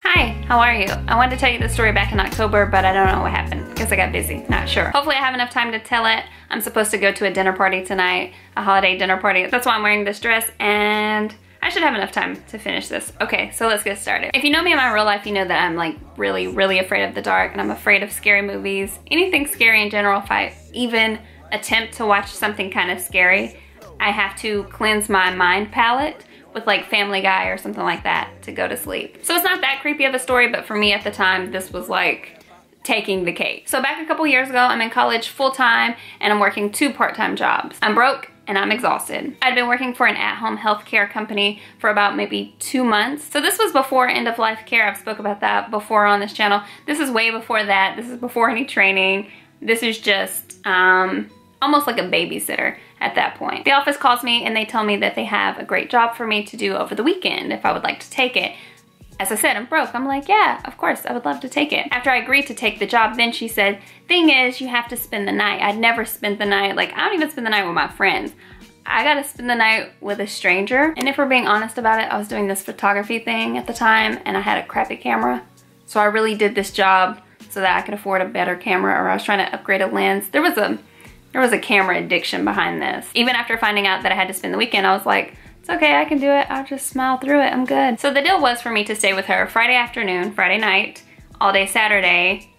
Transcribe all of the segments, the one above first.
Hi, how are you? I wanted to tell you this story back in October, but I don't know what happened. Guess I got busy, not sure. Hopefully I have enough time to tell it. I'm supposed to go to a dinner party tonight, a holiday dinner party. That's why I'm wearing this dress, and I should have enough time to finish this. Okay, so let's get started. If you know me in my real life, you know that I'm like really afraid of the dark, and I'm afraid of scary movies. Anything scary in general. If I even attempt to watch something kind of scary, I have to cleanse my mind palette with like Family Guy or something like that to go to sleep. So it's not that creepy of a story, but for me at the time, this was like taking the cake. So back a couple years ago, I'm in college full-time and I'm working 2 part-time jobs. I'm broke and I'm exhausted. I'd been working for an at-home healthcare company for about maybe 2 months. So this was before end-of-life care. I've spoke about that before on this channel. This is way before that. This is before any training. This is just almost like a babysitter at that point. The office calls me and they tell me that they have a great job for me to do over the weekend if I would like to take it. As I said, I'm broke. I'm like, yeah, of course, I would love to take it. After I agreed to take the job, then she said, thing is, you have to spend the night. I'd never spent the night. Like, I don't even spend the night with my friends. I gotta spend the night with a stranger. And if we're being honest about it, I was doing this photography thing at the time and I had a crappy camera. So I really did this job so that I could afford a better camera, or I was trying to upgrade a lens. There was a camera addiction behind this. Even after finding out that I had to spend the weekend, I was like, it's okay, I can do it. I'll just smile through it, I'm good. So the deal was for me to stay with her Friday afternoon, Friday night, all day Saturday,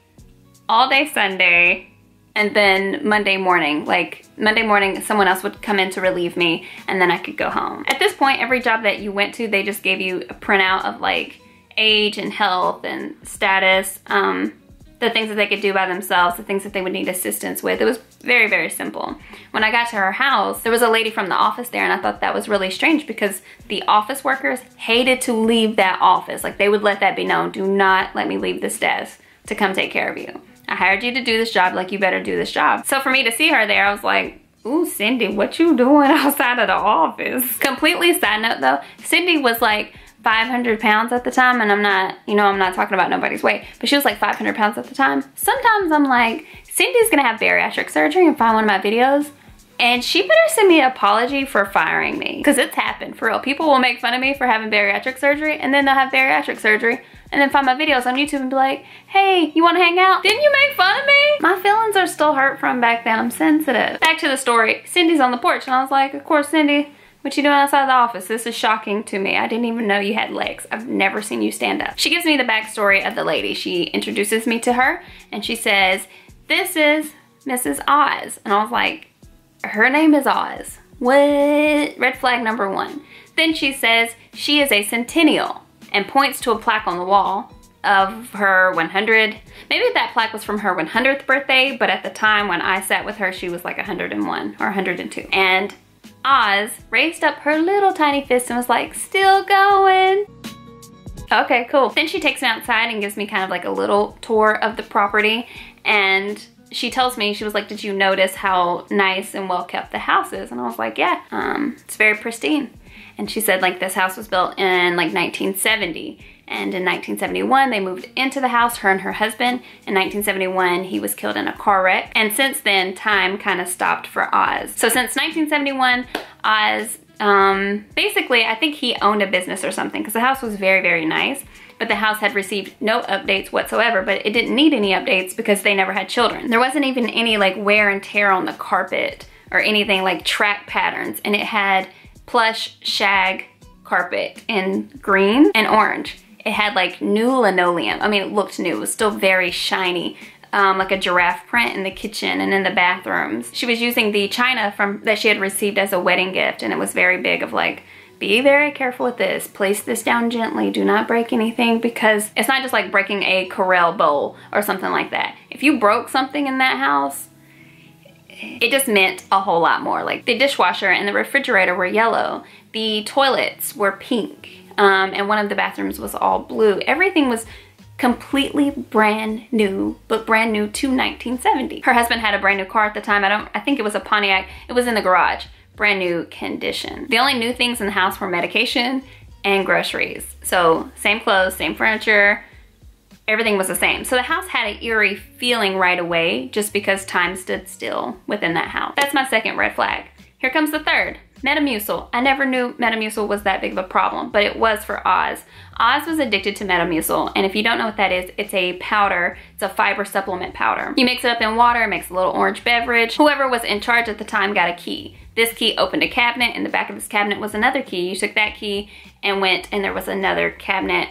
all day Sunday, and then Monday morning. Like Monday morning, someone else would come in to relieve me and then I could go home. At this point, every job that you went to, they just gave you a printout of like age and health and status, the things that they could do by themselves, the things that they would need assistance with. It was very simple. When I got to her house, there was a lady from the office there, and I thought that was really strange because the office workers hated to leave that office. Like, they would let that be known. Do not let me leave this desk to come take care of you. I hired you to do this job, like you better do this job. So for me to see her there, I was like, ooh, Cindy, what you doing outside of the office? Completely side note though, Cindy was like 500 pounds at the time, and I'm not, you know, I'm not talking about nobody's weight, but she was like 500 pounds at the time. Sometimes I'm like, Cindy's gonna have bariatric surgery and find one of my videos, and she better send me an apology for firing me, because it's happened, for real. People will make fun of me for having bariatric surgery, and then they'll have bariatric surgery, and then find my videos on YouTube and be like, hey, you wanna hang out? Didn't you make fun of me? My feelings are still hurt from back then. I'm sensitive. Back to the story. Cindy's on the porch, and I was like, of course, Cindy, what you doing outside the office? This is shocking to me. I didn't even know you had legs. I've never seen you stand up. She gives me the backstory of the lady. She introduces me to her and she says, this is Mrs. Oz. And I was like, her name is Oz. What? Red flag number 1. Then she says she is a centennial and points to a plaque on the wall of her 100. Maybe that plaque was from her 100th birthday, but at the time when I sat with her, she was like 101 or 102. And Oz raised up her little tiny fist and was like, still going. Okay, cool. Then she takes me outside and gives me kind of like a little tour of the property, and she tells me, she was like, did you notice how nice and well kept the house is? And I was like, yeah, it's very pristine. And she said like this house was built in like 1970. And in 1971, they moved into the house, her and her husband. In 1971, he was killed in a car wreck. And since then, time kind of stopped for Oz. So since 1971, Oz, basically, I think he owned a business or something, because the house was very nice. But the house had received no updates whatsoever, but it didn't need any updates because they never had children. There wasn't even any like wear and tear on the carpet or anything like track patterns. And it had plush shag carpet in green and orange. It had like new linoleum. I mean, it looked new. It was still very shiny, like a giraffe print in the kitchen and in the bathrooms. She was using the china that she had received as a wedding gift, and it was very big of like, be very careful with this. Place this down gently. Do not break anything, because it's not just like breaking a Corelle bowl or something like that. If you broke something in that house, it just meant a whole lot more. Like the dishwasher and the refrigerator were yellow. The toilets were pink. And one of the bathrooms was all blue. Everything was completely brand new, but brand new to 1970. Her husband had a brand new car at the time. I think it was a Pontiac. It was in the garage, brand new condition. The only new things in the house were medication and groceries. So same clothes, same furniture, everything was the same. So the house had an eerie feeling right away, just because time stood still within that house. That's my second red flag. Here comes the third. Metamucil. I never knew Metamucil was that big of a problem, but it was for Oz. Oz was addicted to Metamucil, and if you don't know what that is, it's a powder. It's a fiber supplement powder. You mix it up in water, it makes a little orange beverage. Whoever was in charge at the time got a key. This key opened a cabinet. In the back of this cabinet was another key. You took that key and went, and there was another cabinet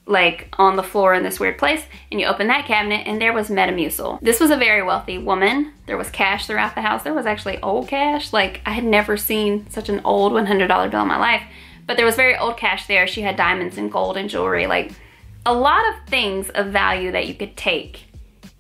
like on the floor in this weird place, and you open that cabinet and there was Metamucil. This was a very wealthy woman. There was cash throughout the house. There was actually old cash. Like, I had never seen such an old $100 bill in my life, but there was very old cash there. She had diamonds and gold and jewelry, like a lot of things of value that you could take.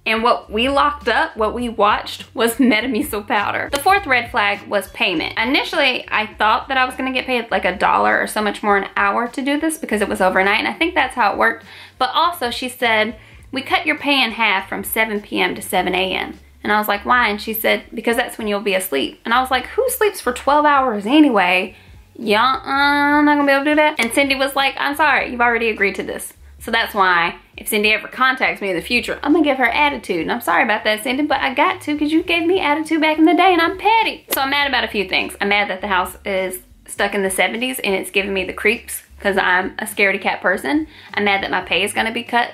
And what we locked up, what we watched, was Metamucil powder. The fourth red flag was payment. Initially, I thought that I was gonna get paid like $1 or so much more an hour to do this because it was overnight, and I think that's how it worked. But also, she said, we cut your pay in half from 7 p.m. to 7 a.m. And I was like, why? And she said, because that's when you'll be asleep. And I was like, who sleeps for 12 hours anyway? Yeah, I'm not gonna be able to do that. And Cindy was like, I'm sorry, you've already agreed to this. So that's why if Cindy ever contacts me in the future, I'm gonna give her attitude. And I'm sorry about that, Cindy, but I got to because you gave me attitude back in the day and I'm petty. So I'm mad about a few things. I'm mad that the house is stuck in the 70s and it's giving me the creeps because I'm a scaredy cat person. I'm mad that my pay is gonna be cut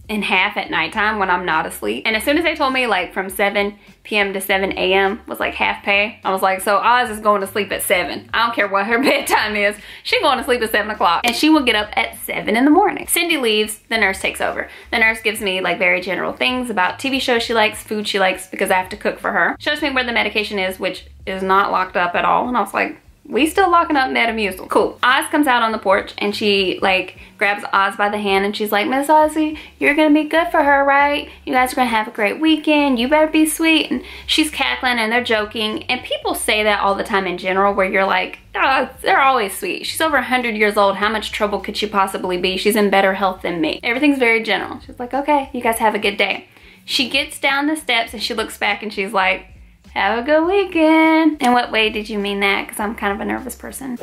in half at nighttime when I'm not asleep. And as soon as they told me like from 7 p.m. to 7 a.m. was like half pay, I was like, so Oz is going to sleep at 7. I don't care what her bedtime is. She's going to sleep at 7 o'clock and she will get up at 7 in the morning. Cindy leaves, the nurse takes over. The nurse gives me like very general things about TV shows she likes, food she likes, because I have to cook for her. Shows me where the medication is, which is not locked up at all. And I was like, we still locking up Metamucil. Cool. Oz comes out on the porch and she like grabs Oz by the hand and she's like, Miss Ozzy, you're gonna be good for her, right? You guys are gonna have a great weekend. You better be sweet. And she's cackling and they're joking. And people say that all the time in general where you're like, oh, they're always sweet. She's over 100 years old. How much trouble could she possibly be? She's in better health than me. Everything's very general. She's like, okay, you guys have a good day. She gets down the steps and she looks back and she's like, have a good weekend. In what way did you mean that? Because I'm kind of a nervous person.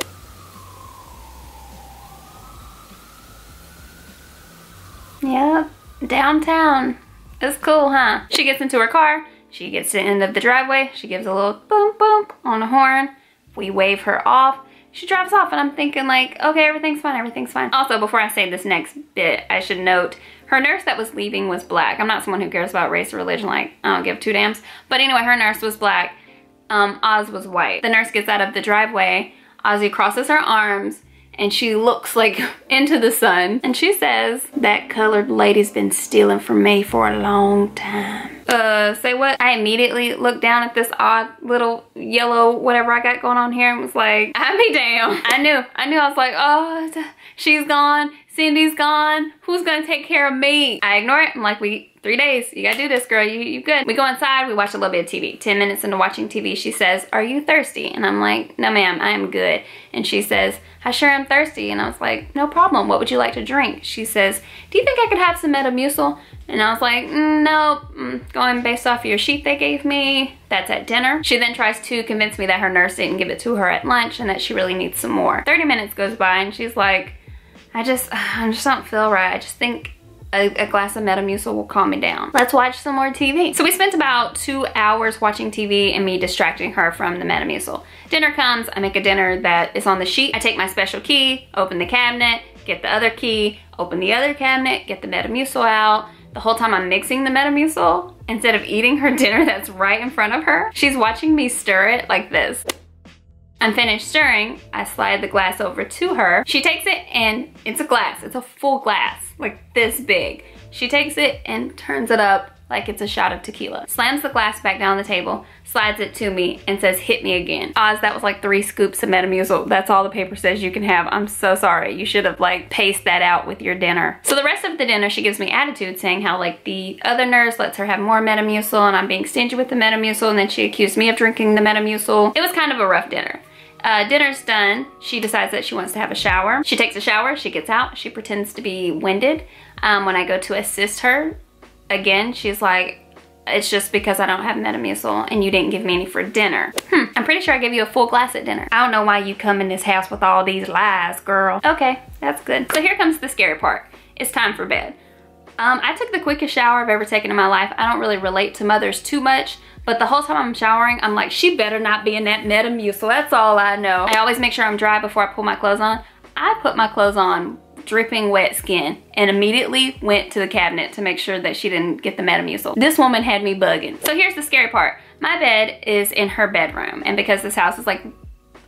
Yep, downtown. It's cool, huh? She gets into her car. She gets to the end of the driveway. She gives a little boom boom on the horn. We wave her off. She drives off and I'm thinking like, okay, everything's fine, everything's fine. Also, before I say this next bit, I should note, her nurse that was leaving was black. I'm not someone who cares about race or religion, like, I don't give two dams. But anyway, her nurse was black. Oz was white. The nurse gets out of the driveway. Ozzy crosses her arms and she looks like into the sun. And she says, that colored lady's been stealing from me for a long time. Say what? I immediately looked down at this odd little yellow whatever I got going on here and was like, I be damn. I knew. I was like, oh, she's gone. Cindy's gone. Who's gonna take care of me? I ignore it. I'm like, 3 days. You gotta do this, girl. You good. We go inside. We watch a little bit of TV. 10 minutes into watching TV, she says, are you thirsty? And I'm like, no, ma'am, I am good. And she says, I sure am thirsty. And I was like, no problem. What would you like to drink? She says, do you think I could have some Metamucil? And I was like, no, going based off of your sheet they gave me, that's at dinner. She then tries to convince me that her nurse didn't give it to her at lunch and that she really needs some more. 30 minutes goes by and she's like, I just don't feel right. I just think a glass of Metamucil will calm me down. Let's watch some more TV. So we spent about 2 hours watching TV and me distracting her from the Metamucil. Dinner comes, I make a dinner that is on the sheet. I take my special key, open the cabinet, get the other key, open the other cabinet, get the Metamucil out. The whole time I'm mixing the Metamucil, instead of eating her dinner that's right in front of her, she's watching me stir it like this. I'm finished stirring, I slide the glass over to her. She takes it and it's a glass, it's a full glass, like this big. She takes it and turns it up like it's a shot of tequila. Slams the glass back down the table, slides it to me and says, hit me again. Oz, that was like 3 scoops of Metamucil. That's all the paper says you can have. I'm so sorry. You should have like paced that out with your dinner. So the rest of the dinner, she gives me attitude saying how like the other nurse lets her have more Metamucil and I'm being stingy with the Metamucil, and then she accused me of drinking the Metamucil. It was kind of a rough dinner. Dinner's done. She decides that she wants to have a shower. She takes a shower, she gets out, she pretends to be winded. When I go to assist her, again, she's like, it's just because I don't have Metamucil and you didn't give me any for dinner. I'm pretty sure I gave you a full glass at dinner. I don't know why you come in this house with all these lies, girl. Okay, that's good. So here comes the scary part. It's time for bed. I took the quickest shower I've ever taken in my life. I don't really relate to mothers too much, but the whole time I'm showering, I'm like, she better not be in that Metamucil. That's all I know. I always make sure I'm dry before I pull my clothes on. I put my clothes on dripping wet skin and immediately went to the cabinet to make sure that she didn't get the Metamucil. This woman had me bugging. So here's the scary part. My bed is in her bedroom, and because this house is like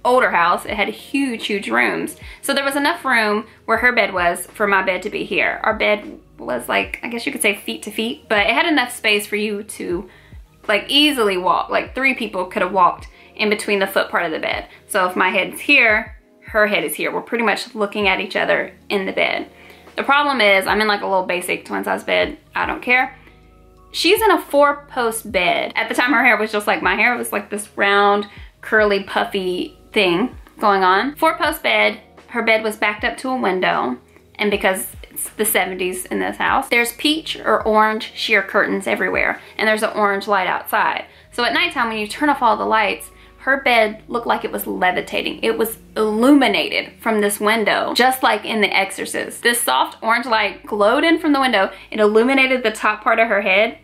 older house, it had huge rooms. So there was enough room where her bed was for my bed to be here. Our bed was like, I guess you could say feet to feet, but it had enough space for you to like easily walk. Like 3 people could have walked in between the foot part of the bed. So if my head's here, her head is here. We're pretty much looking at each other in the bed. The problem is I'm in like a little basic twin size bed. I don't care. She's in a 4-post bed. At the time her hair was just like my hair. It was like this round, curly, puffy thing going on. 4-post bed. Her bed was backed up to a window. And because it's the 70s in this house, there's peach or orange sheer curtains everywhere. And there's an orange light outside. So at nighttime when you turn off all the lights, her bed looked like it was levitating. It was illuminated from this window, just like in The Exorcist. This soft orange light glowed in from the window. It illuminated the top part of her head.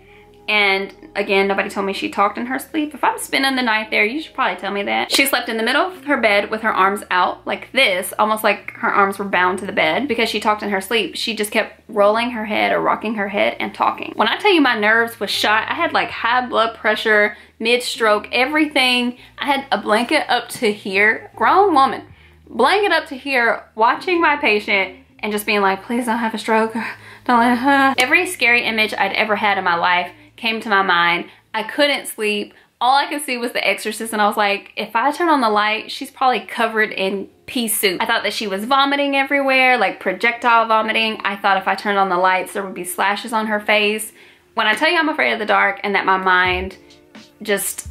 And again, nobody told me she talked in her sleep. If I'm spending the night there, you should probably tell me that. She slept in the middle of her bed with her arms out like this, almost like her arms were bound to the bed. Because she talked in her sleep, she just kept rolling her head or rocking her head and talking. When I tell you my nerves was shot, I had like high blood pressure, mid-stroke, everything. I had a blanket up to here, grown woman, blanket up to here, watching my patient and just being like, please don't have a stroke. Don't let her. Every scary image I'd ever had in my life came to my mind. I couldn't sleep. All I could see was The Exorcist, and I was like, if I turn on the light, she's probably covered in pea soup. I thought that she was vomiting everywhere, like projectile vomiting. I thought if I turned on the lights, there would be slashes on her face. When I tell you I'm afraid of the dark and that my mind just,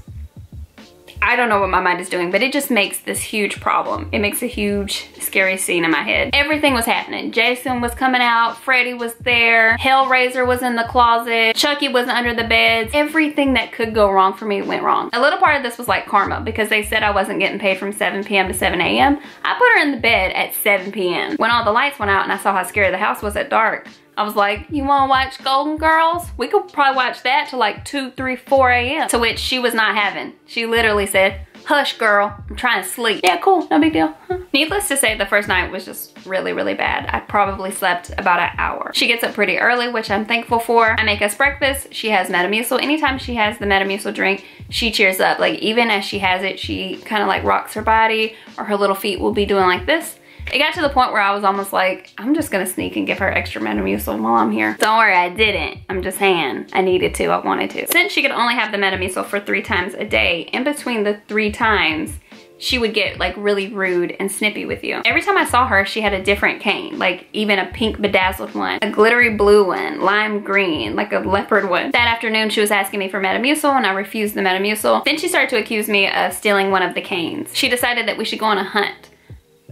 I don't know what my mind is doing, but it just makes this huge problem. It makes a huge scary scene in my head. Everything was happening. Jason was coming out, Freddy was there, Hellraiser was in the closet, Chucky was under the beds. Everything that could go wrong for me went wrong. A little part of this was like karma because they said I wasn't getting paid from 7 p.m. to 7 a.m. I put her in the bed at 7 p.m. When all the lights went out and I saw how scary the house was at dark, I was like, you wanna watch Golden Girls? We could probably watch that till like 2, 3, 4 a.m. To which she was not having. She literally said, hush girl, I'm trying to sleep. Yeah, cool, no big deal. Huh. Needless to say, the first night was just really bad. I probably slept about an hour. She gets up pretty early, which I'm thankful for. I make us breakfast. She has Metamucil. Anytime she has the Metamucil drink, she cheers up. Like even as she has it, she kind of like rocks her body, or her little feet will be doing like this. It got to the point where I was almost like, I'm just gonna sneak and give her extra Metamucil while I'm here. Don't worry, I didn't. I'm just saying, I needed to, I wanted to. Since she could only have the Metamucil for 3 times a day, in between the 3 times, she would get like really rude and snippy with you. Every time I saw her, she had a different cane, like even a pink bedazzled one, a glittery blue one, lime green, like a leopard one. That afternoon, she was asking me for Metamucil and I refused the Metamucil. Then she started to accuse me of stealing one of the canes. She decided that we should go on a hunt.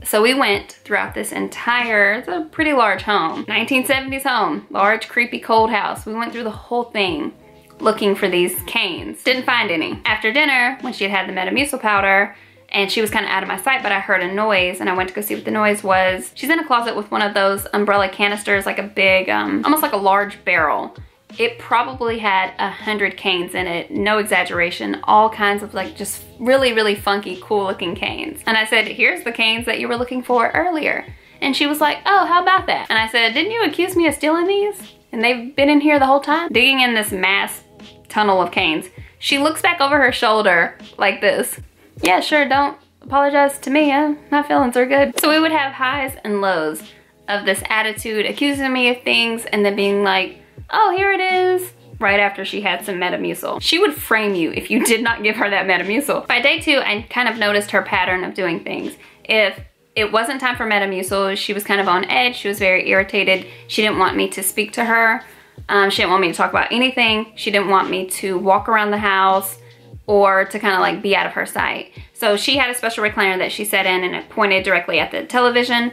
So we went throughout this entire, it's a pretty large home, 1970s home, large, creepy, cold house. We went through the whole thing looking for these canes. Didn't find any. After dinner, when she had the Metamucil powder, and she was kind of out of my sight, but I heard a noise and I went to go see what the noise was. She's in a closet with one of those umbrella canisters, like a big, almost like a large barrel. It probably had 100 canes in it, no exaggeration, all kinds of like just really funky, cool looking canes. And I said, here's the canes that you were looking for earlier. And she was like, oh, how about that? And I said, didn't you accuse me of stealing these? And they've been in here the whole time? Digging in this mass tunnel of canes. She looks back over her shoulder like this. Yeah, sure, don't apologize to me, huh? My feelings are good. So we would have highs and lows of this attitude, accusing me of things and then being like, oh, here it is, right after she had some Metamucil. She would frame you if you did not give her that Metamucil. By day 2, I kind of noticed her pattern of doing things. If it wasn't time for Metamucil, she was kind of on edge. She was very irritated. She didn't want me to speak to her. She didn't want me to talk about anything. She didn't want me to walk around the house or to kind of like be out of her sight. So she had a special recliner that she sat in and it pointed directly at the television.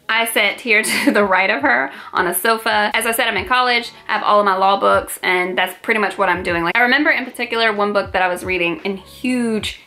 I sat here to the right of her on a sofa. As I said, I'm in college. I have all of my law books and that's pretty much what I'm doing. Like I remember in particular one book that I was reading in huge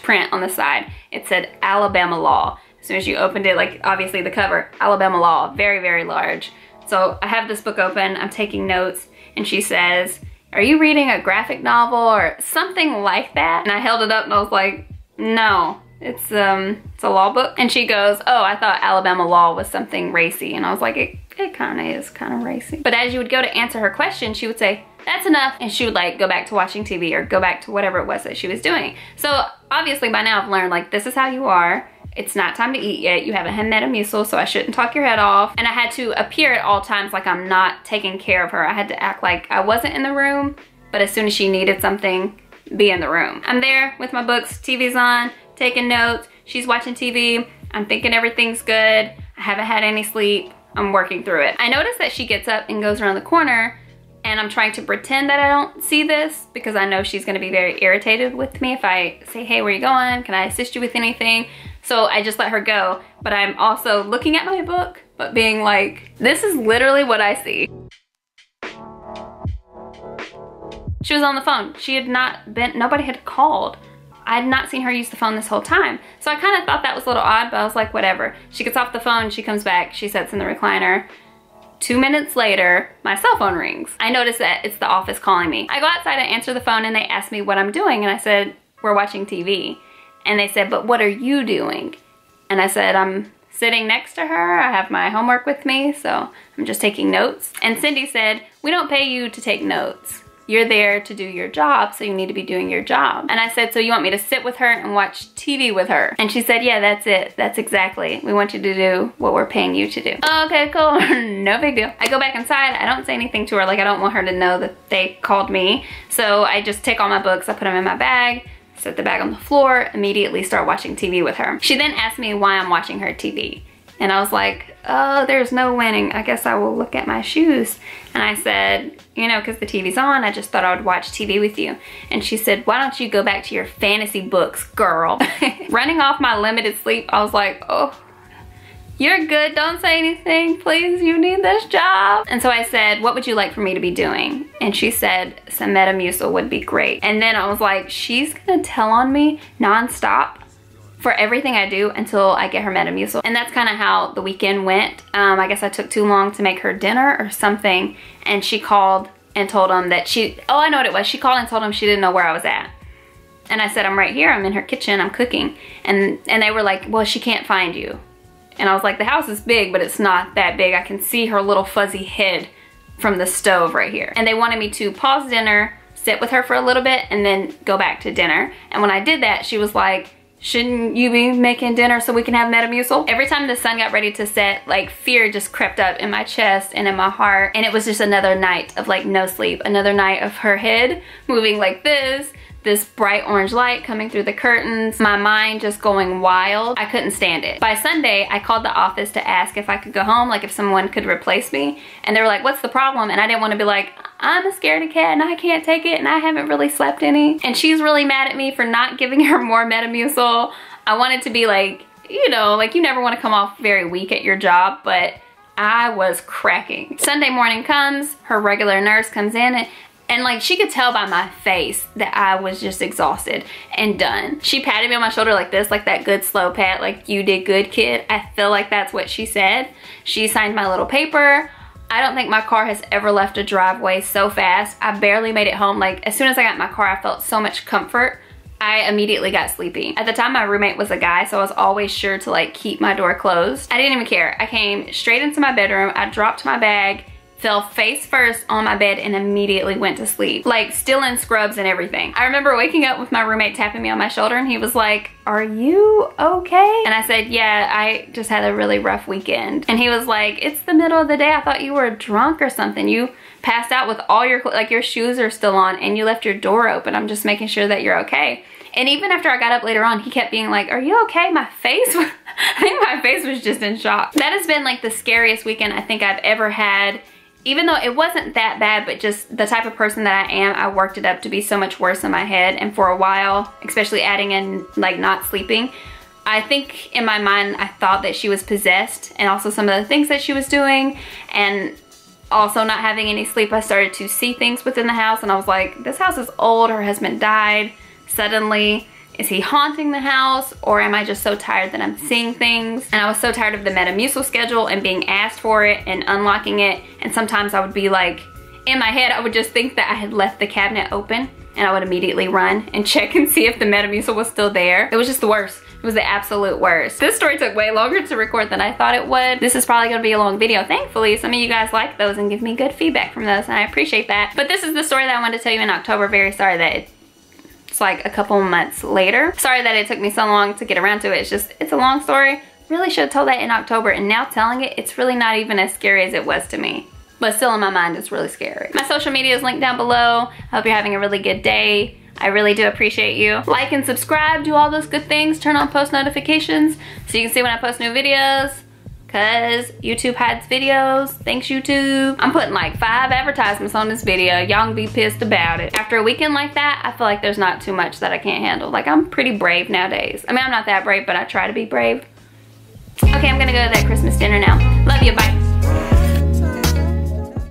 print on the side. It said Alabama law. As soon as you opened it, like obviously the cover, Alabama law, very large. So I have this book open, I'm taking notes, and she says, "Are you reading a graphic novel?" or something like that. And I held it up and I was like, no, it's a law book. And she goes, "Oh, I thought Alabama law was something racy." And I was like, it kind of is kind of racy. But as you would go to answer her question, she would say, "That's enough." And she would like go back to watching TV or go back to whatever it was that she was doing. So obviously by now I've learned like, this is how you are. It's not time to eat yet. You haven't had Metamucil, so I shouldn't talk your head off. And I had to appear at all times like I'm not taking care of her. I had to act like I wasn't in the room, but as soon as she needed something, be in the room. I'm there with my books, TV's on, taking notes. She's watching TV. I'm thinking everything's good. I haven't had any sleep. I'm working through it. I notice that she gets up and goes around the corner, and I'm trying to pretend that I don't see this because I know she's gonna be very irritated with me if I say, "Hey, where are you going? Can I assist you with anything?" So I just let her go, but I'm also looking at my book, but being like, this is literally what I see. She was on the phone. She had not been, nobody had called. I had not seen her use the phone this whole time. So I kind of thought that was a little odd, but I was like, whatever. She gets off the phone, she comes back, she sits in the recliner. 2 minutes later, my cell phone rings. I notice that it's the office calling me. I go outside and answer the phone and they ask me what I'm doing, and I said, "We're watching TV." And they said, "But what are you doing?" And I said, "I'm sitting next to her. I have my homework with me, so I'm just taking notes." And Cindy said, "We don't pay you to take notes. You're there to do your job, so you need to be doing your job." And I said, "So you want me to sit with her and watch TV with her?" And she said, "Yeah, that's it. That's exactly. We want you to do what we're paying you to do." Okay, cool. No big deal. I go back inside. I don't say anything to her. Like, I don't want her to know that they called me. So I just take all my books, I put them in my bag, set the bag on the floor, immediately start watching TV with her. She then asked me why I'm watching her TV. And I was like, "Oh, there's no winning. I guess I will look at my shoes." And I said, "You know, because the TV's on, I just thought I would watch TV with you." And she said, "Why don't you go back to your fantasy books, girl?" Running off my limited sleep, I was like, "Oh, you're good. Don't say anything, please. You need this job." And so I said, "What would you like for me to be doing?" And she said, "Some Metamucil would be great." And then I was like, she's gonna tell on me nonstop for everything I do until I get her Metamucil. And that's kind of how the weekend went. I guess I took too long to make her dinner or something, and she called and told them that oh, I know what it was. She called and told them she didn't know where I was at. And I said, "I'm right here. I'm in her kitchen. I'm cooking." And they were like, "Well, she can't find you." And I was like, "The house is big, but it's not that big. I can see her little fuzzy head from the stove right here." And they wanted me to pause dinner, sit with her for a little bit, and then go back to dinner. And when I did that, she was like, "Shouldn't you be making dinner so we can have Metamucil?" Every time the sun got ready to set, like, fear just crept up in my chest and in my heart. And it was just another night of like no sleep. Another night of her head moving like this bright orange light coming through the curtains, my mind just going wild. I couldn't stand it. By Sunday, I called the office to ask if I could go home, like if someone could replace me. And they were like, "What's the problem?" And I didn't want to be like, "I'm a scaredy cat and I can't take it and I haven't really slept any." And she's really mad at me for not giving her more Metamucil. I wanted to be like, you know, like you never want to come off very weak at your job, but I was cracking. Sunday morning comes, her regular nurse comes in, and like she could tell by my face that I was just exhausted and done. She patted me on my shoulder like this, like that good slow pat, like, "You did good, kid." I feel like that's what she said. She signed my little paper. I don't think my car has ever left a driveway so fast. I barely made it home. Like, as soon as I got in my car, I felt so much comfort. I immediately got sleepy. At the time, my roommate was a guy, so I was always sure to like keep my door closed. I didn't even care. I came straight into my bedroom. I dropped my bag, fell face first on my bed, and immediately went to sleep. Like, still in scrubs and everything. I remember waking up with my roommate tapping me on my shoulder, and he was like, "Are you okay?" And I said, "Yeah, I just had a really rough weekend." And he was like, "It's the middle of the day. I thought you were drunk or something. You passed out with all your, like, your shoes are still on and you left your door open. I'm just making sure that you're okay." And even after I got up later on, he kept being like, "Are you okay?" My face, I think my face was just in shock. That has been like the scariest weekend I think I've ever had. Even though it wasn't that bad, but just the type of person that I am, I worked it up to be so much worse in my head. And for a while, especially adding in like not sleeping, I think in my mind, I thought that she was possessed, and also some of the things that she was doing, and also not having any sleep, I started to see things within the house, and I was like, this house is old, her husband died suddenly. Is he haunting the house, or am I just so tired that I'm seeing things? And I was so tired of the Metamucil schedule and being asked for it and unlocking it. And sometimes I would be like, in my head, I would just think that I had left the cabinet open, and I would immediately run and check and see if the Metamucil was still there. It was just the worst. It was the absolute worst. This story took way longer to record than I thought it would. This is probably gonna be a long video. Thankfully, some of you guys like those and give me good feedback from those, and I appreciate that. But this is the story that I wanted to tell you in October. Very sorry that it's like a couple months later. Sorry that it took me so long to get around to it. It's a long story. Really should have told that in October, and now telling it, it's really not even as scary as it was to me. But still in my mind, it's really scary. My social media is linked down below. I hope you're having a really good day. I really do appreciate you. Like and subscribe, do all those good things. Turn on post notifications so you can see when I post new videos, cause YouTube hides videos. Thanks, YouTube. I'm putting like 5 advertisements on this video. Y'all can be pissed about it. After a weekend like that, I feel like there's not too much that I can't handle. Like, I'm pretty brave nowadays. I mean, I'm not that brave, but I try to be brave. Okay, I'm gonna go to that Christmas dinner now. Love you, bye.